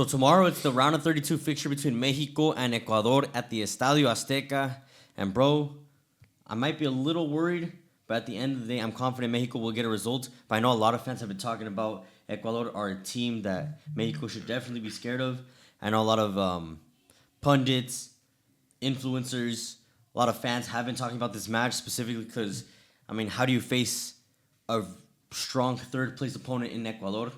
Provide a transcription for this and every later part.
So tomorrow it's the round of 32 fixture between Mexico and Ecuador at the Estadio Azteca. And bro, I might be a little worried, but at the end of the day, I'm confident Mexico will get a result. But I know a lot of fans have been talking about Ecuador are a team that Mexico should definitely be scared of. I know a lot of pundits, influencers, a lot of fans have been talking about this match specifically because, I mean, how do you face a strong third place opponent in Ecuador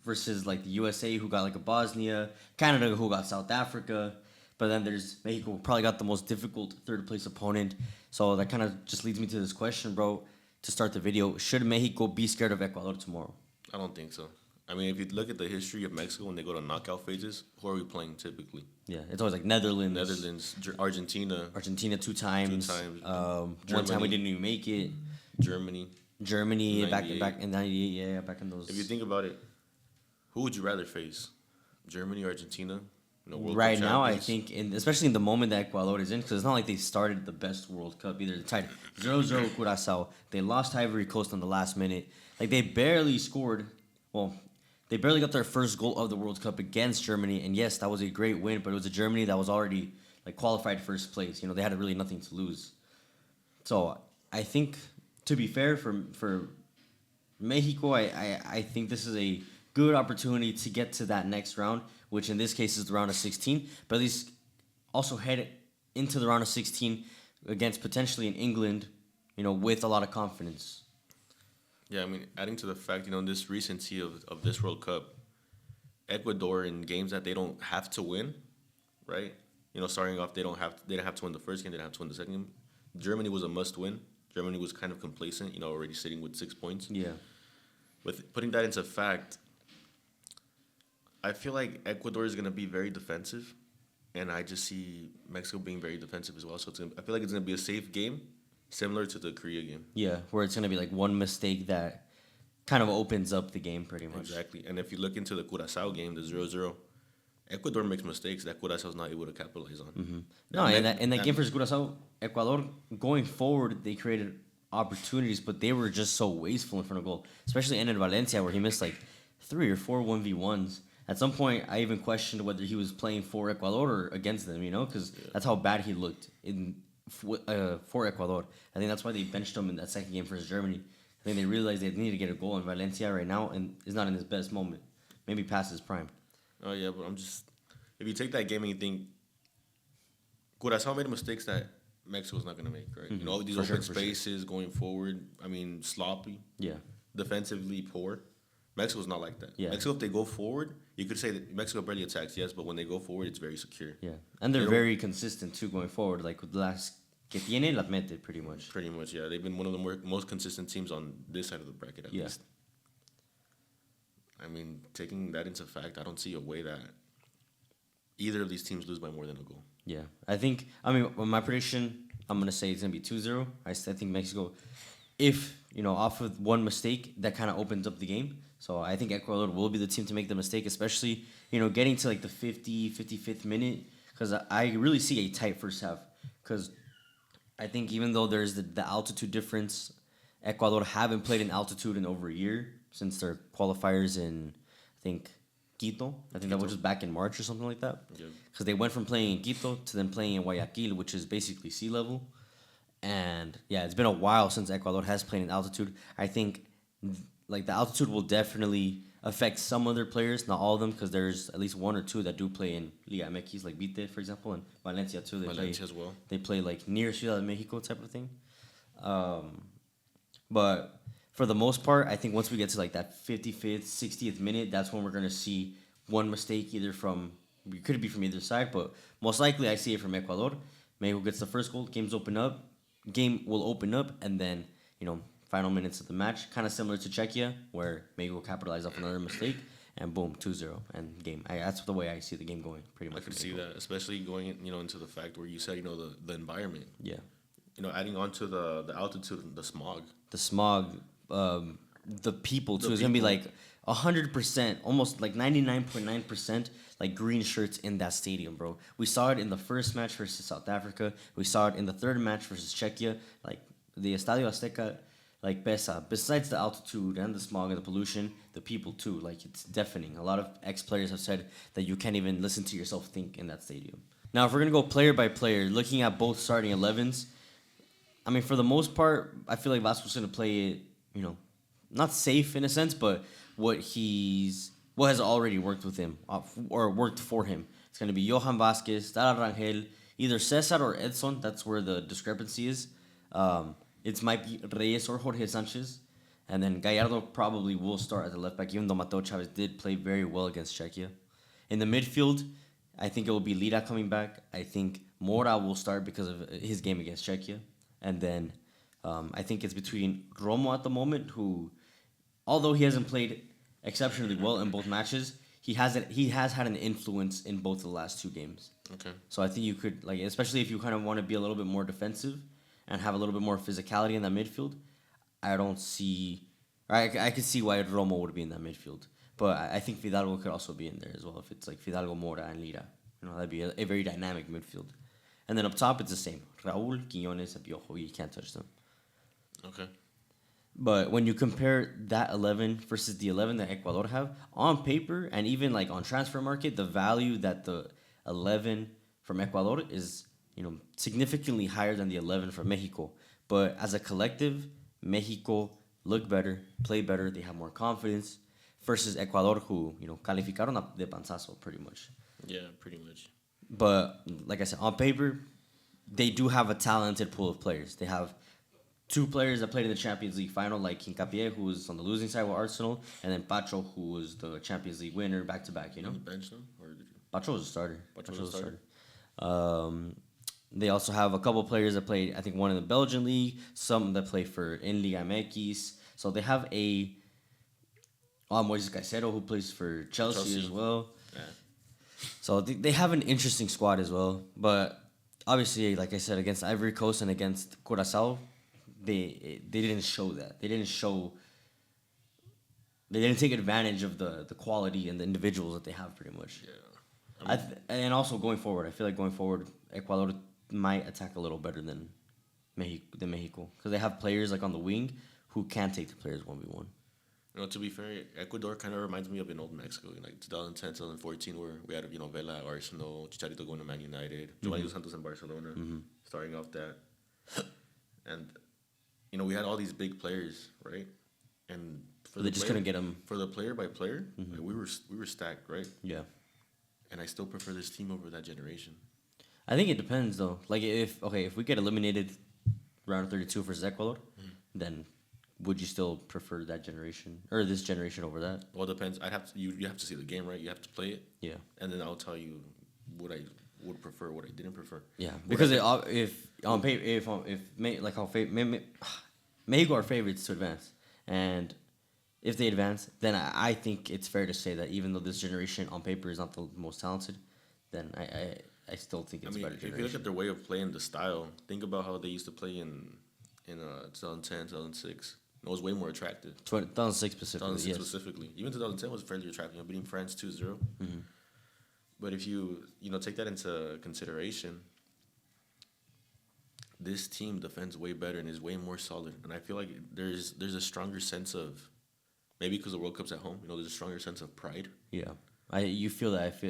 versus like the USA who got like a Bosnia, Canada who got South Africa, but then there's Mexico who probably got the most difficult third place opponent. So that kind of just leads me to this question, bro, to start the video. Should Mexico be scared of Ecuador tomorrow? I don't think so. I mean, if you look at the history of Mexico when they go to knockout phases, who are we playing typically? Yeah, it's always like Netherlands. Argentina. Argentina two times. One time we didn't even make it. Germany back in '98, yeah, back in those. If you think about it, who would you rather face? Germany or Argentina? World right Cup now, I think, especially in the moment that Ecuador is in, because it's not like they started the best World Cup either. They tied 0-0 with Curaçao. They lost to Ivory Coast on the last minute. Like, they barely scored. Well, they barely got their first goal of the World Cup against Germany. And yes, that was a great win, but it was a Germany that was already like qualified first place. They had really nothing to lose. So I think, to be fair, for Mexico, I think this is a good opportunity to get to that next round, which in this case is the round of 16, but at least also head into the round of 16 against potentially in England, with a lot of confidence. Yeah, I mean, adding to the fact, this recency of this World Cup, Ecuador in games that they don't have to win, right? Starting off, they didn't have to win the first game, they didn't have to win the second game. Germany was a must-win. Germany was kind of complacent, already sitting with 6 points. Yeah. With putting that into fact, I feel like Ecuador is going to be very defensive, and I just see Mexico being very defensive as well. So I feel like it's going to be a safe game, similar to the Korea game. Yeah, where it's going to be like one mistake that kind of opens up the game pretty much. Exactly. And if you look into the Curaçao game, the 0-0, Ecuador makes mistakes that Curaçao is not able to capitalize on. Mm-hmm. No, in that game versus Curaçao, Ecuador, going forward, they created opportunities, but they were just so wasteful in front of goal, especially in Valencia, where he missed like 3 or 4 1v1s. At some point, I even questioned whether he was playing for Ecuador or against them, because that's how bad he looked for Ecuador. I think that's why they benched him in that second game versus Germany. I think they realized they need to get a goal in Valencia right now, and is not in his best moment. Maybe past his prime. Oh, yeah, but if you take that game and you think, Curaçao made mistakes that Mexico's not going to make, right? Mm-hmm. All these open spaces going forward, sloppy. Yeah. Defensively poor. Mexico's not like that. Yeah. Mexico, if they go forward, you could say that Mexico barely attacks, yes, but when they go forward, it's very secure. Yeah, and they're very consistent, too, going forward. Like, with the last que tiene, la mete, pretty much. Pretty much, yeah. They've been one of the most consistent teams on this side of the bracket, at least. I mean, taking that into fact, I don't see a way that either of these teams lose by more than a goal. Yeah, my prediction, I'm going to say it's going to be 2-0. I think Mexico, if, off of one mistake, that kind of opens up the game. So I think Ecuador will be the team to make the mistake, especially, getting to like the 55th minute, because I really see a tight first half. Because I think even though there's the altitude difference, Ecuador haven't played in altitude in over a year since their qualifiers in, I think, Quito. I think that was just back in March or something like that. Because they went from playing in Quito to then playing in Guayaquil, which is basically sea level. And yeah, it's been a while since Ecuador has played in altitude. I think like the altitude will definitely affect some other players, not all of them, because there's at least 1 or 2 that do play in Liga MX, like Vite, for example, and Valencia too. Valencia as well. They play like near Ciudad de Mexico type of thing. But for the most part, I think once we get to like that 55th, 60th minute, that's when we're gonna see one mistake could be from either side, but most likely I see it from Ecuador. Mexico gets the first goal, game will open up, and then, final minutes of the match, kind of similar to Czechia, where Mexico capitalized off another mistake, and boom, 2-0, and game. That's the way I see the game going, pretty much. I can see that, especially going, into the fact where you said, the environment. Yeah. Adding on to the altitude and the smog. The smog, the people, too. It's going to be like 100%, almost like 99.9%, like green shirts in that stadium, bro. We saw it in the first match versus South Africa. We saw it in the third match versus Czechia. Like, the Estadio Azteca, like pesa. Besides the altitude and the smog and the pollution, the people too. Like it's deafening. A lot of ex players have said that you can't even listen to yourself think in that stadium. Now, if we're gonna go player by player, looking at both starting 11s, I mean, for the most part, I feel like Vasco's gonna play it, you know, not safe in a sense, but what has already worked with him or worked for him. It's gonna be Johan Vasquez, Dara Rangel, either Cesar or Edson. That's where the discrepancy is. It might be Reyes or Jorge Sanchez, and then Gallardo probably will start at the left back, even though Mateo Chavez did play very well against Czechia. In the midfield, I think it will be Lira coming back. I think Mora will start because of his game against Czechia. And then I think it's between Romo at the moment, who, although he hasn't played exceptionally well in both matches, he has had an influence in both of the last two games. Okay. So I think you could, like, especially if you kind of want to be a little bit more defensive and have a little bit more physicality in that midfield, I don't see. I could see why Romo would be in that midfield, but I think Fidalgo could also be in there as well if it's like Fidalgo, Mora, and Lira. That'd be a very dynamic midfield. And then up top, it's the same. Raúl, Quiñones, and Piojo. You can't touch them. Okay. But when you compare that 11 versus the 11 that Ecuador have, on paper and even like on transfer market, the value that the 11 from Ecuador is, significantly higher than the 11 from Mexico. But as a collective, Mexico look better, play better, they have more confidence versus Ecuador, who, calificaron de panzazo pretty much. Yeah, pretty much. But like I said, on paper, they do have a talented pool of players. They have two players that played in the Champions League final, like Hincapié, who was on the losing side with Arsenal, and then Pacho, who was the Champions League winner back to back. On the bench now, or did you? Pacho was a starter. Pacho was a starter. They also have a couple players that played, I think, one in the Belgian league, some that play for in Liga MX. So they have Moises Caicedo, who plays for Chelsea as well. Yeah. So they have an interesting squad as well. But obviously, like I said, against Ivory Coast and against Curaçao, they didn't show that. They didn't take advantage of the quality and the individuals that they have pretty much. Yeah. And also going forward, I feel like going forward, Ecuador might attack a little better than Mexico. Because they have players like on the wing who can take the players 1v1. To be fair, Ecuador kind of reminds me of an old Mexico, like 2010, 2014, where we had, Vela at Arsenal, Chicharito going to Man United, Giovanni Dos Santos in Barcelona, starting off that. And, we had all these big players, right? And They just couldn't get them. For the player by player, like, we were stacked, right? Yeah. And I still prefer this team over that generation. I think it depends, though. Like, if we get eliminated round 32 versus Ecuador, then would you still prefer that generation or this generation over that? Well, it depends. You have to see the game, right? You have to play it. Yeah. And then I'll tell you what I would prefer, what I didn't prefer. Yeah, because Mexico are favorites to advance, and if they advance, then I think it's fair to say that even though this generation on paper is not the most talented, then I still think it's better. If you look at their way of playing, the style, think about how they used to play in 2010, 2006. It was way more attractive. 2006 specifically, 2006 yes. specifically. Even 2010 was fairly attractive. Beating France 2-0. But if you take that into consideration, this team defends way better and is way more solid. And I feel like there's a stronger sense of, maybe because the World Cup's at home, there's a stronger sense of pride. Yeah. You feel that.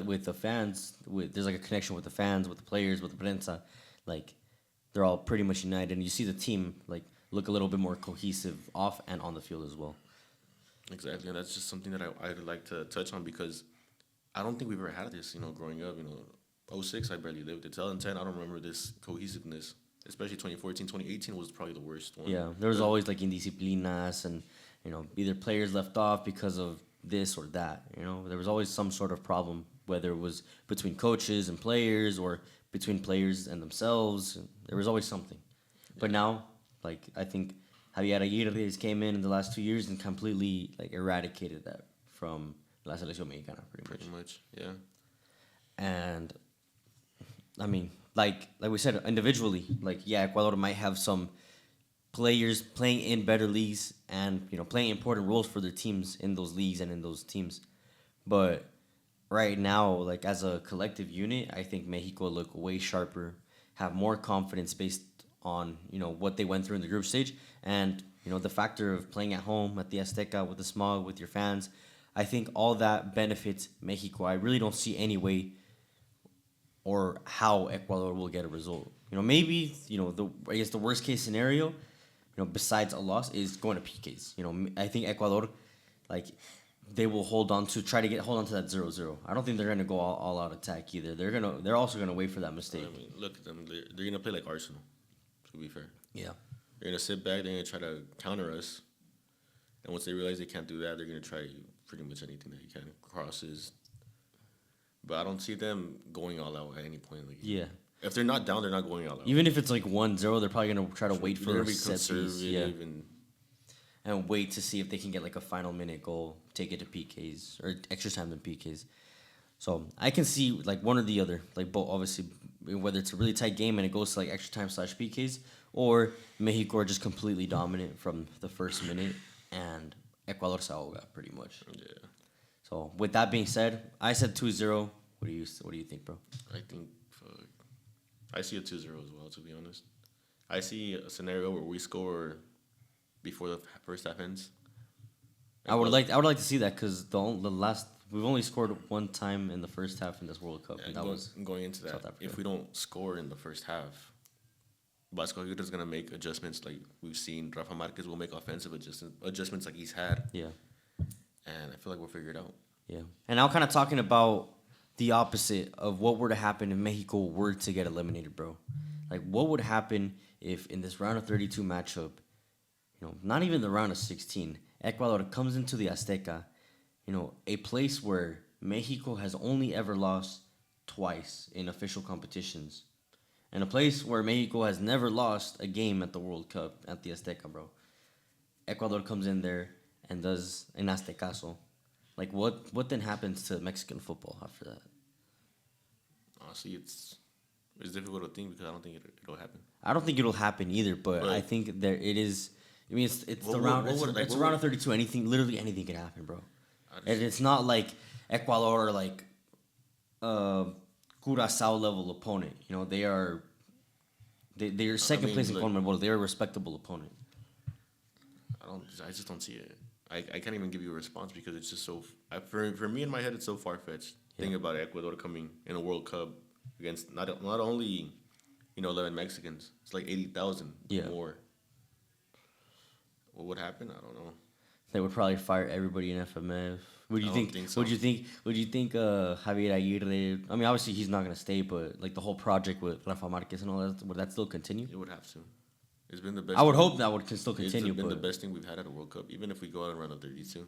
With the fans, there's like a connection with the fans, with the players, with the prensa. Like, they're all pretty much united. And you see the team, like, look a little bit more cohesive off and on the field as well. Exactly. And that's just something that I'd like to touch on because I don't think we've ever had this, growing up. 06, I barely lived it. 2010, I don't remember this cohesiveness. Especially 2014, 2018 was probably the worst one. Yeah, there was always like indisciplinas and, either players left off because of this or that. There was always some sort of problem, whether it was between coaches and players or between players and themselves. There was always something. But now, like, I think Javier Aguirre came in the last 2 years and completely like eradicated that from La Selección Mexicana, pretty much, yeah. And I mean, like we said, individually, like, yeah, Ecuador might have some players playing in better leagues and playing important roles for their teams in those leagues and in those teams, but right now, like, as a collective unit, I think Mexico look way sharper, have more confidence based on what they went through in the group stage, and You know, the factor of playing at home at the Azteca with the smog, with your fans, I think all that benefits Mexico. I really don't see any way or how Ecuador will get a result. You know, maybe, you know, I guess the worst case scenario, you know, besides a loss is going to PKs. You know, I think Ecuador, like, they will hold on to that 0-0. I don't think they're gonna go all out attack either. They're also gonna wait for that mistake. I mean, look at them. They're gonna play like Arsenal. To be fair, Yeah. they're gonna sit back. They're gonna try to counter us, and once they realize they can't do that, they're gonna try pretty much anything that you can, crosses. But I don't see them going all out at any point in the game. Yeah. If they're not down, they're not going all out. Even if it's like 1-0, they're probably gonna try to wait for They're a gonna be set piece. Yeah. conservative And wait to see if they can get like a final minute goal, take it to PKs or extra time than PKs. So I can see like one or the other, like both obviously, whether it's a really tight game and it goes to like extra time / PKs, or Mexico are just completely dominant from the first minute and Ecuador se ahoga pretty much. Yeah. So with that being said, I said 2-0. What do you think, bro? I think I see a 2-0 as well. To be honest, I see a scenario where we score before the first half ends. I would like to see that because the last we've only scored one time in the first half in this World Cup, and that was going into that. South Africa. If we don't score in the first half, Vasco Aguirre is gonna make adjustments like we've seen. Rafa Marquez will make offensive adjustments like he's had. Yeah, and I feel like we'll figure it out. yeah. And now kind of talking about the opposite of what were to happen if Mexico were to get eliminated, bro. Like, what would happen if in this round of 32 matchup, you know, not even the round of 16, Ecuador comes into the Azteca, you know, a place where Mexico has only ever lost twice in official competitions, and a place where Mexico has never lost a game at the World Cup at the Azteca, bro. Ecuador comes in there and does an Aztecaso. Like, what then happens to Mexican football after that? Honestly, it's difficult to think because I don't think it'll happen. I don't think it'll happen either, but I think there it is. I mean, it's the round. It's a round of 32. Literally anything can happen, bro. And it's not like Ecuador or like Curacao level opponent. You know, they're second place in CONMEBOL. They're a respectable opponent. I just don't see it. I can't even give you a response because it's just so. For me in my head, it's so far fetched. Yeah. Think about Ecuador coming in a World Cup against not only 11 Mexicans. It's like 80,000 more. What would happen? I don't know. They would probably fire everybody in FMF. Would you think so. Would you think Javier Aguirre? I mean, obviously he's not gonna stay, but like the whole project with Rafa Marquez and all that, would that still continue? It would have to. It's been the best. I would hope that would still continue. It's been the best thing we've had at a World Cup, even if we go out and run a 32.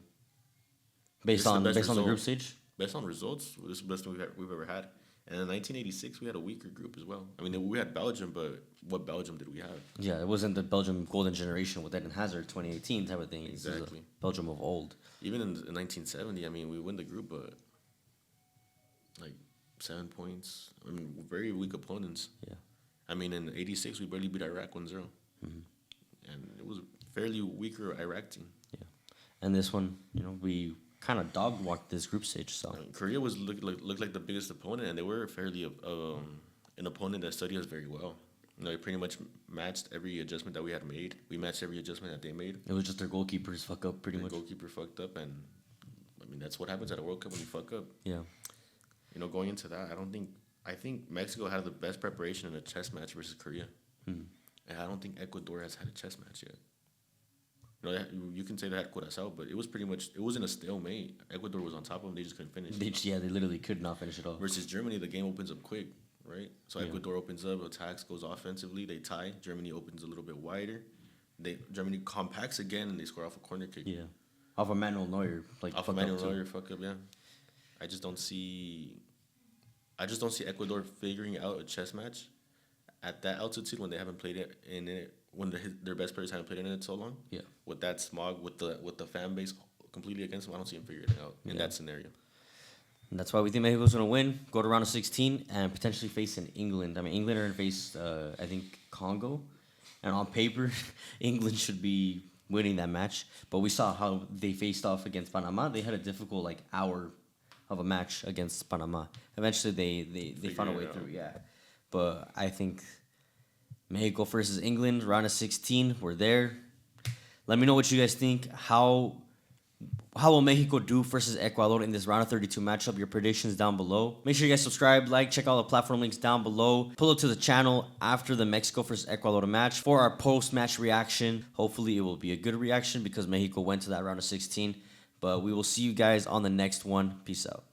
Based on the group stage. Based on results, this is the best thing we've ever had. And in 1986, we had a weaker group as well. I mean, we had Belgium, but what Belgium did we have? Yeah, it wasn't the Belgium golden generation with Eden Hazard 2018 type of thing. Exactly. Belgium of old. Even in 1970, I mean, we win the group, but like 7 points. I mean, very weak opponents. Yeah. I mean, in 86, we barely beat Iraq 1-0. Mm-hmm. And it was a fairly weaker Iraq team. Yeah. And this one, we kind of dog walked this group stage. So Korea looked like the biggest opponent, and they were fairly an opponent that studied us very well. They pretty much matched every adjustment that we had made. We matched every adjustment that they made. It was just their goalkeepers fuck up pretty much. Their goalkeeper fucked up, and I mean that's what happens at a World Cup when you fuck up. Yeah. Going into that, I think Mexico had the best preparation in a chess match versus Korea, and I don't think Ecuador has had a chess match yet. You can say they had Curacao, but it was pretty much, it wasn't a stalemate. Ecuador was on top of them. They just couldn't finish. They literally could not finish it off. Versus Germany, the game opens up quick, right? So Ecuador opens up, attacks, goes offensively. They tie. Germany opens a little bit wider. Germany compacts again, and they score off a corner kick. Yeah. Off of Manuel Neuer. Off of Manuel Neuer, fuck up, yeah. I just don't see Ecuador figuring out a chess match at that altitude when they haven't played it in it. When their best players haven't played in it so long, with that smog, with the fan base completely against them, I don't see them figuring it out in that scenario. And that's why we think Mexico's going to win, go to round of 16, and potentially face England. I mean, England are going to face, I think, Congo. And on paper, England should be winning that match. But we saw how they faced off against Panama. They had a difficult, hour of a match against Panama. Eventually, they found a way through, But I think Mexico versus England, round of 16, we're there. Let me know what you guys think. How will Mexico do versus Ecuador in this round of 32 matchup? Your predictions down below. Make sure you guys subscribe, like, check all the platform links down below. Pull up to the channel after the Mexico versus Ecuador match for our post-match reaction. Hopefully it will be a good reaction because Mexico went to that round of 16. But we will see you guys on the next one. Peace out.